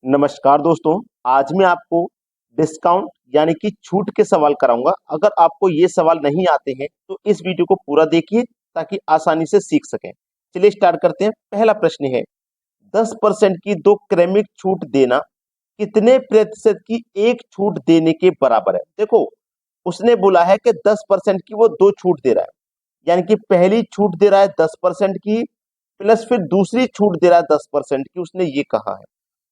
नमस्कार दोस्तों। आज मैं आपको डिस्काउंट यानी कि छूट के सवाल कराऊंगा। अगर आपको ये सवाल नहीं आते हैं तो इस वीडियो को पूरा देखिए ताकि आसानी से सीख सकें। चलिए स्टार्ट करते हैं। पहला प्रश्न है, 10% की दो क्रमिक छूट देना कितने प्रतिशत की एक छूट देने के बराबर है। देखो, उसने बोला है कि 10% की वो दो छूट दे रहा है, यानी कि पहली छूट दे रहा है 10% की, प्लस फिर दूसरी छूट दे रहा है 10% की, उसने ये कहा है।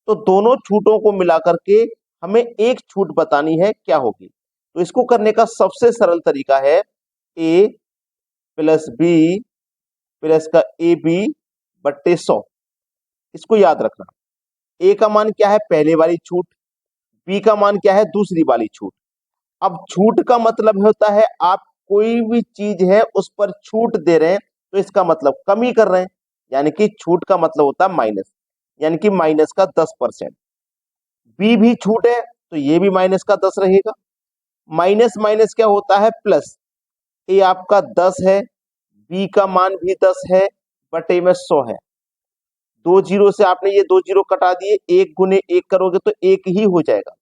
तो दोनों छूटों को मिलाकर के हमें एक छूट बतानी है, क्या होगी। तो इसको करने का सबसे सरल तरीका है ए प्लस बी प्लस का ए बी बट्टे 100। इसको याद रखना। ए का मान क्या है, पहले वाली छूट। बी का मान क्या है, दूसरी वाली छूट। अब छूट का मतलब होता है आप कोई भी चीज है उस पर छूट दे रहे हैं तो इसका मतलब कमी कर रहे हैं, यानी कि छूट का मतलब होता है माइनस, यानी कि माइनस का 10%। बी भी छूट है तो ये भी माइनस का 10 रहेगा। माइनस माइनस क्या होता है, प्लस। ए आपका 10 है, बी का मान भी 10 है, बटे में 100 है। दो जीरो से आपने ये दो जीरो कटा दिए, एक गुने एक करोगे तो एक ही हो जाएगा।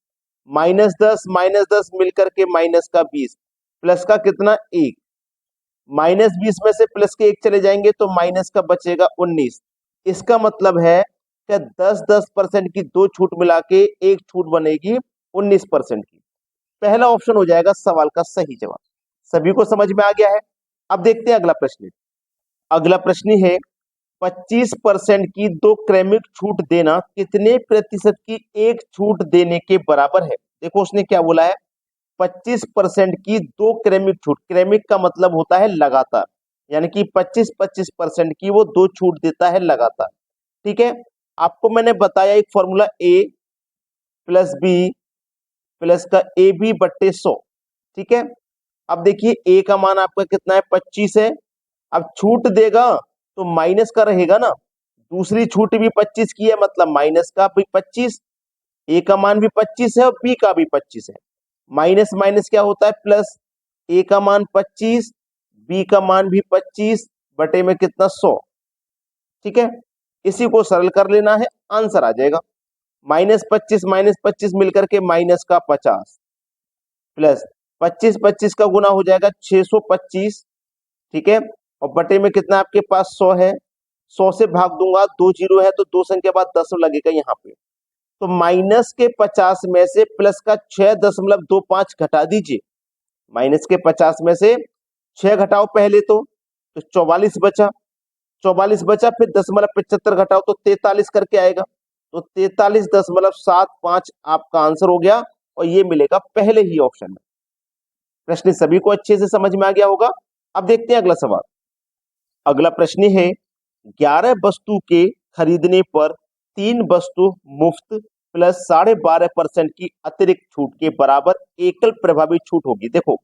माइनस दस मिलकर के माइनस का 20, प्लस का कितना, एक। -20 में से प्लस के एक चले जाएंगे तो माइनस का बचेगा 19। इसका मतलब है कि 10-10% की दो छूट मिला के एक छूट बनेगी 19% की। पहला ऑप्शन हो जाएगा सवाल का सही जवाब। सभी को समझ में आ गया है। अब देखते हैं अगला प्रश्न। अगला प्रश्न है, 25% की दो क्रमिक छूट देना कितने प्रतिशत की एक छूट देने के बराबर है। देखो उसने क्या बोला है, 25% की दो क्रमिक छूट। क्रमिक का मतलब होता है लगातार, यानी कि 25-25% की वो दो छूट देता है लगातार। ठीक है, आपको मैंने बताया एक फॉर्मूला ए प्लस बी प्लस का ए बी बट्टे 100। ठीक है, अब देखिए ए का मान आपका कितना है, 25 है। अब छूट देगा तो माइनस का रहेगा ना, दूसरी छूट भी 25 की है मतलब माइनस का भी 25। ए का मान भी 25 है और बी का भी 25 है। माइनस माइनस क्या होता है, प्लस। ए का मान 25, बी का मान भी 25, बटे में कितना, 100। ठीक है, इसी को सरल कर लेना है, आंसर आ जाएगा। -25 मिलकर के माइनस का 50, प्लस 25 का गुना हो जाएगा 625। ठीक है, और बटे में कितना आपके पास 100 है। 100 से भाग दूंगा, दो जीरो है तो दो संख्या बाद 10 लगेगा यहाँ पे। तो माइनस के 50 में से प्लस का 6.25 घटा दीजिए। माइनस के 50 में से 6 घटाओ पहले तो 44 बचा। 44 बचा, फिर 10.75 घटाओ तो 43 करके आएगा। तो 43.75 आपका आंसर हो गया, और ये मिलेगा पहले ही ऑप्शन में। प्रश्न सभी को अच्छे से समझ में आ गया होगा। अब देखते हैं अगला सवाल। अगला प्रश्न है, 11 वस्तु के खरीदने पर 3 वस्तु मुफ्त प्लस 12.5% की अतिरिक्त छूट के बराबर एकल प्रभावी छूट होगी। देखो,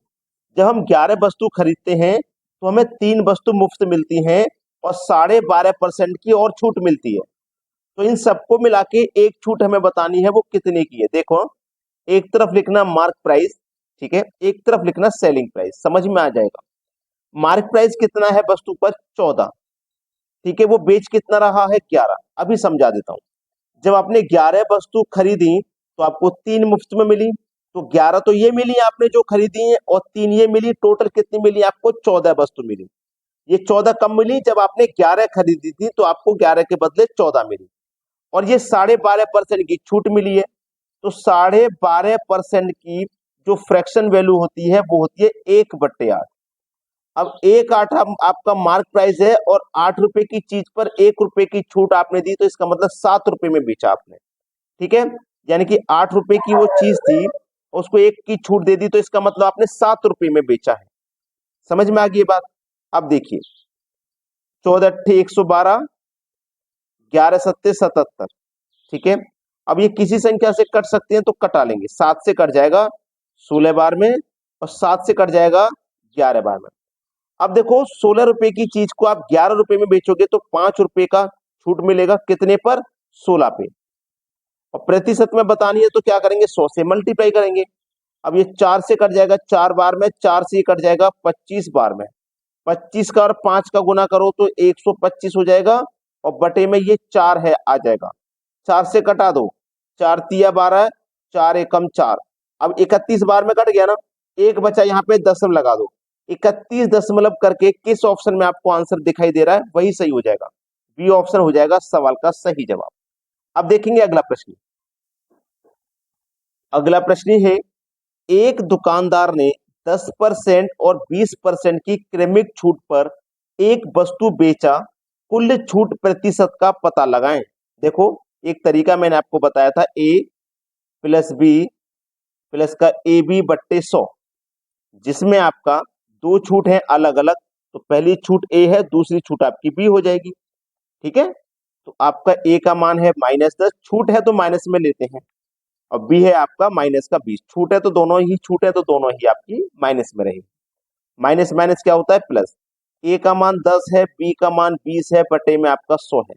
जब हम 11 वस्तु खरीदते हैं तो हमें 3 वस्तु मुफ्त मिलती हैं और 12.5% की और छूट मिलती है। तो इन सबको मिला के एक छूट हमें बतानी है, वो कितने की है। देखो, एक तरफ लिखना मार्क प्राइस, ठीक है, एक तरफ लिखना सेलिंग प्राइस, समझ में आ जाएगा। मार्क प्राइस कितना है वस्तु पर, 14। ठीक है, वो बेच कितना रहा है, 11। अभी समझा देता हूं। जब आपने 11 वस्तु खरीदी तो आपको 3 मुफ्त में मिली, तो 11 तो ये मिली आपने जो खरीदी है और 3 ये मिली, टोटल कितनी मिली आपको, 14 वस्तु मिली। ये 14 कब मिली, जब आपने 11 खरीदी थी तो आपको 11 के बदले 14 मिली। और ये 12.5% की छूट मिली है। तो 12.5% की जो फ्रैक्शन वैल्यू होती है वो होती है 1/8। अब 1/8 आपका मार्क प्राइस है और 8 रुपए की चीज पर 1 रुपए की छूट आपने दी, तो इसका मतलब 7 रुपए में बेचा आपने। ठीक है, यानी कि 8 रुपए की वो चीज थी, उसको 1 की छूट दे दी, तो इसका मतलब आपने 7 रुपए में बेचा है। समझ में आ गई बात। अब देखिए, 14 × 8 = 112, 11 × 7 = 77। ठीक है, अब ये किसी संख्या से कट सकते हैं तो कटा लेंगे। 7 से कट जाएगा 16 बार में, और 7 से कट जाएगा 11 बार में। अब देखो, 16 रुपए की चीज को आप 11 रुपए में बेचोगे तो 5 रुपए का छूट मिलेगा, कितने पर, 16 पे। और प्रतिशत में बतानी है तो क्या करेंगे, 100 से मल्टीप्लाई करेंगे। अब ये 4 से कट जाएगा 4 बार में, 4 से कट जाएगा 25 बार में। 25 का और 5 का गुना करो तो 125 हो जाएगा, और बटे में ये 4 है आ जाएगा। 4 से कटा दो, 4 तिया 12, 4 एकम 4। अब 31 बार में कट गया ना, एक बचा, यहाँ पे दशमलव लगा दो। 31 दशमलव करके किस ऑप्शन में आपको आंसर दिखाई दे रहा है वही सही हो जाएगा, बी ऑप्शन हो जाएगा सवाल का सही जवाब। अब देखेंगे अगला प्रश्न। अगला प्रश्न है, एक दुकानदार ने 10% और 20% की क्रमिक छूट पर एक वस्तु बेचा, कुल छूट प्रतिशत का पता लगाएं। देखो, एक तरीका मैंने आपको बताया था, ए प्लस बी प्लस का ए बी बट्टे 100, जिसमें आपका दो छूट है अलग अलग, तो पहली छूट ए है, दूसरी छूट आपकी बी हो जाएगी। ठीक है, तो आपका ए का मान है -10, छूट है तो माइनस में लेते हैं, और बी है आपका माइनस का 20, छूट है तो दोनों ही छूट है तो दोनों ही आपकी माइनस में रहेगी। माइनस माइनस क्या होता है प्लस, ए का मान 10 है, बी का मान 20 है, बटे में आपका 100 है।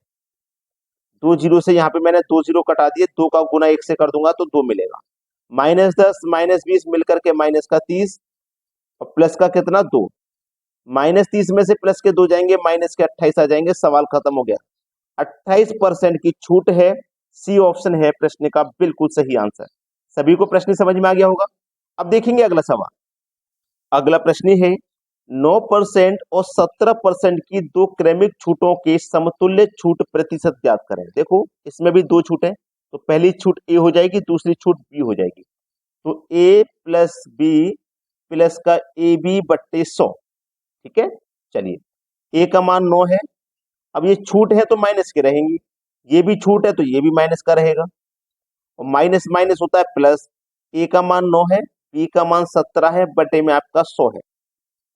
दो जीरो से यहाँ पे मैंने दो जीरो कटा दिए, दो का गुना एक से कर दूंगा तो दो मिलेगा। -10 -20 मिलकर के माइनस का 30, और प्लस का कितना 2, -30 में से प्लस के 2 जाएंगे, माइनस के 28 आ जाएंगे, सवाल खत्म हो गया। 28% की छूट है, सी ऑप्शन है प्रश्न का बिल्कुल सही आंसर। सभी को प्रश्न समझ में आ गया होगा। अब देखेंगे अगला सवाल। अगला प्रश्न है, 9% और 17% की दो क्रमिक छूटों के समतुल्य छूट प्रतिशत ज्ञात करें। देखो, इसमें भी दो छूट है, तो पहली छूट ए हो जाएगी, दूसरी छूट बी हो जाएगी। तो ए प्लस बी प्लस का ए बी बट्टे 100। ठीक है, चलिए, ए का मान 9 है, अब ये छूट है तो माइनस के रहेंगी, ये भी छूट है तो ये भी माइनस का रहेगा, और माइनस माइनस होता है प्लस। ए का मान 9 है, बी का मान 17 है, बटे में आपका 100 है।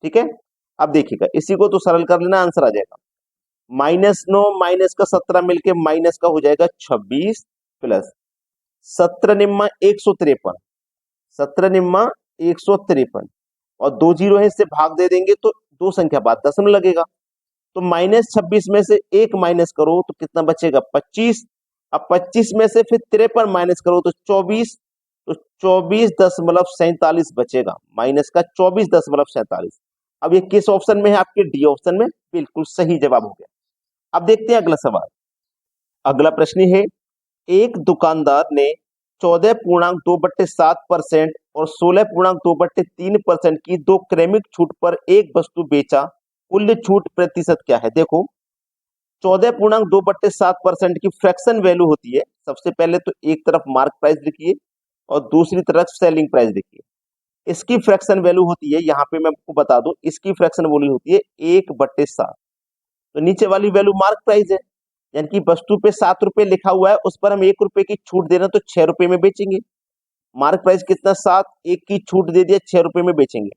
ठीक है, अब देखिएगा, इसी को तो सरल कर लेना, आंसर आ जाएगा। -9 माइनस का 17 मिलके माइनस का हो जाएगा 26, प्लस 17 निम्मा 153, 17 निम्मा 153, और दो जीरो है, इससे भाग दे देंगे तो दो संख्या बाद दशमलव लगेगा, तो -26 में से एक माइनस करो तो कितना बचेगा 25। अब 25 में से फिर 53 माइनस करो तो 24, तो 24.47 बचेगा, माइनस का 24.47। अब ये किस ऑप्शन में है, आपके डी ऑप्शन में, बिल्कुल सही जवाब हो गया। अब देखते हैं अगला सवाल। अगला प्रश्न है, एक दुकानदार ने 14.2/7% और 16.2/3% की दो क्रमिक छूट पर एक वस्तु बेचा, कुल छूट प्रतिशत क्या है। देखो, 14.2/7% की फ्रैक्शन वैल्यू होती है। सबसे पहले तो एक तरफ मार्क प्राइस लिखिए और दूसरी तरफ सेलिंग प्राइस लिखिए। इसकी फ्रैक्शन वैल्यू होती है, यहाँ पे मैं आपको बता दूं, इसकी फ्रैक्शन वैल्यू होती है 1/7। तो नीचे वाली वैल्यू मार्क प्राइस है, यानी कि वस्तु पे 7 रुपए लिखा हुआ है, उस पर हम 1 रुपए की छूट दे रहे हैं तो 6 रुपए में बेचेंगे। मार्क प्राइस कितना 7, एक की छूट दे दिया, 6 रुपए में बेचेंगे।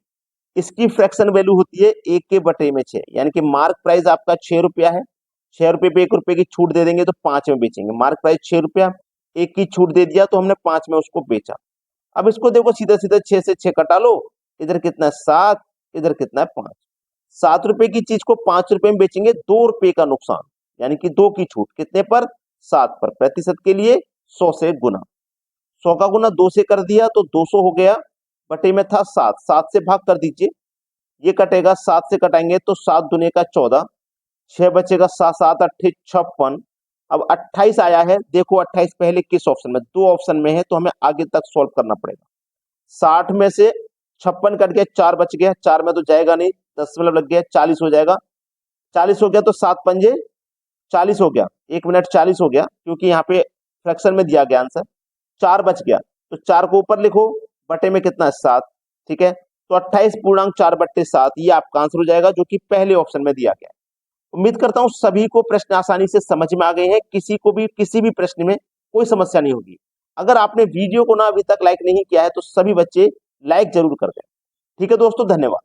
इसकी फ्रैक्शन वैल्यू होती है 1 के बटे में 6, यानी कि मार्क प्राइस आपका 6 रुपया है, 6 रुपए पे 1 रुपए की छूट दे देंगे तो 5 में बेचेंगे। मार्क प्राइस 6 रुपया, एक की छूट दे दिया तो हमने 5 में उसको बेचा। अब इसको देखो, सीधा सीधा 6 से 6 कटा लो, इधर कितना है 7, इधर कितना है 5। 7 रुपए की चीज को 5 रुपए में बेचेंगे, 2 रुपए का नुकसान, यानी कि 2 की छूट कितने पर, 7 पर। प्रतिशत के लिए 100 से गुना, 100 का गुना 2 से कर दिया तो 200 हो गया, बटे में था 7, 7 से भाग कर दीजिए, ये कटेगा, 7 से कटाएंगे तो 7 दुने का 14, 6 बचेगा, 7 7 8 56। अब 28 आया है, देखो 28 पहले किस ऑप्शन में, दो ऑप्शन में है, तो हमें आगे तक सॉल्व करना पड़ेगा। 60 में से 56 कट गया, 4 बच गया, 4 में तो जाएगा नहीं, दशमलव लग गया, 40 हो जाएगा। 40 हो गया तो 7 पंजे 40 हो गया, 1 मिनट 40 हो गया, क्योंकि यहाँ पे फ्रैक्शन में दिया गया आंसर। 4 बच गया, तो 4 को ऊपर लिखो, बटे में कितना है 7। ठीक है, तो 28.4/7 ये आपका आंसर हो जाएगा, जो कि पहले ऑप्शन में दिया गया है। उम्मीद करता हूं सभी को प्रश्न आसानी से समझ में आ गए हैं, किसी को भी किसी भी प्रश्न में कोई समस्या नहीं होगी। अगर आपने वीडियो को ना अभी तक लाइक नहीं किया है तो सभी बच्चे लाइक जरूर कर दें। ठीक है दोस्तों, धन्यवाद।